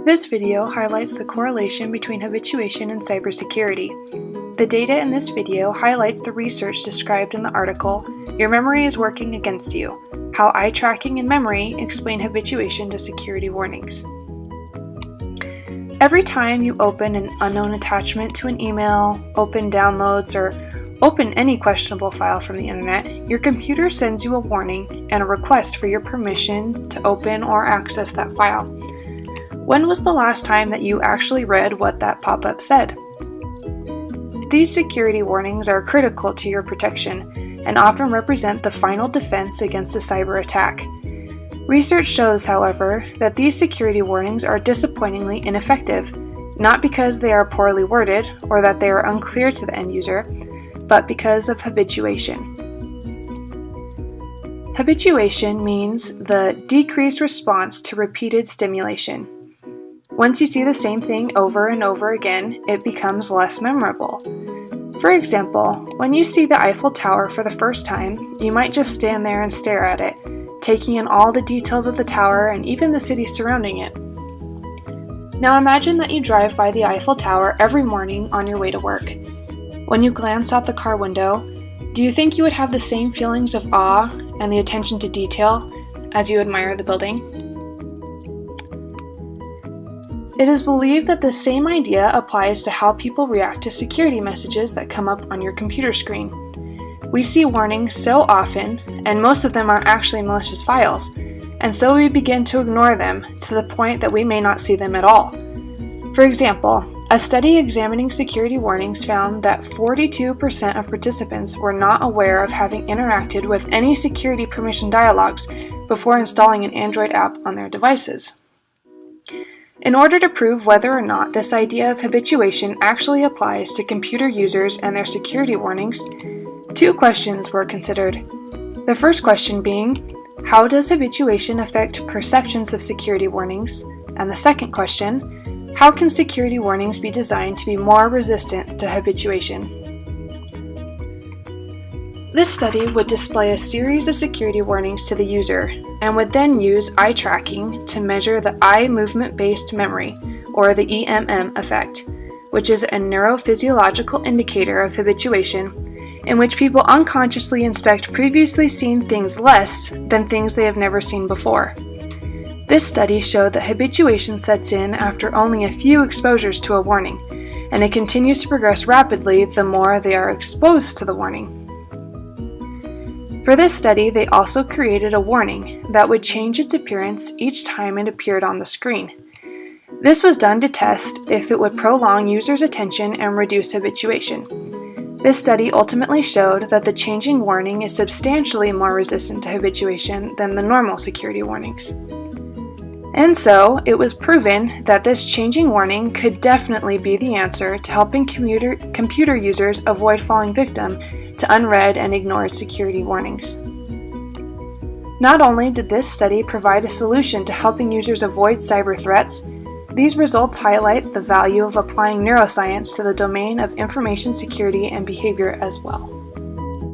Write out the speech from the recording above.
This video highlights the correlation between habituation and cybersecurity. The data in this video highlights the research described in the article, Your Memory is Working Against You, How Eye Tracking and Memory Explain Habituation to Security Warnings. Every time you open an unknown attachment to an email, open downloads, or open any questionable file from the internet, your computer sends you a warning and a request for your permission to open or access that file. When was the last time that you actually read what that pop-up said? These security warnings are critical to your protection and often represent the final defense against a cyber attack. Research shows, however, that these security warnings are disappointingly ineffective, not because they are poorly worded or that they are unclear to the end user, but because of habituation. Habituation means the decreased response to repeated stimulation. Once you see the same thing over and over again, it becomes less memorable. For example, when you see the Eiffel Tower for the first time, you might just stand there and stare at it, taking in all the details of the tower and even the city surrounding it. Now imagine that you drive by the Eiffel Tower every morning on your way to work. When you glance out the car window, do you think you would have the same feelings of awe and the attention to detail as you admire the building? It is believed that the same idea applies to how people react to security messages that come up on your computer screen. We see warnings so often, and most of them are actually malicious files, and so we begin to ignore them to the point that we may not see them at all. For example, a study examining security warnings found that 42% of participants were not aware of having interacted with any security permission dialogues before installing an Android app on their devices. In order to prove whether or not this idea of habituation actually applies to computer users and their security warnings, two questions were considered. The first question being, how does habituation affect perceptions of security warnings? And the second question, how can security warnings be designed to be more resistant to habituation? This study would display a series of security warnings to the user and would then use eye tracking to measure the eye movement-based memory, or the EMM effect, which is a neurophysiological indicator of habituation in which people unconsciously inspect previously seen things less than things they have never seen before. This study showed that habituation sets in after only a few exposures to a warning, and it continues to progress rapidly the more they are exposed to the warning. For this study, they also created a warning that would change its appearance each time it appeared on the screen. This was done to test if it would prolong users' attention and reduce habituation. This study ultimately showed that the changing warning is substantially more resistant to habituation than the normal security warnings. And so, it was proven that this changing warning could definitely be the answer to helping computer users avoid falling victim to unread and ignored security warnings. Not only did this study provide a solution to helping users avoid cyber threats, these results highlight the value of applying neuroscience to the domain of information security and behavior as well.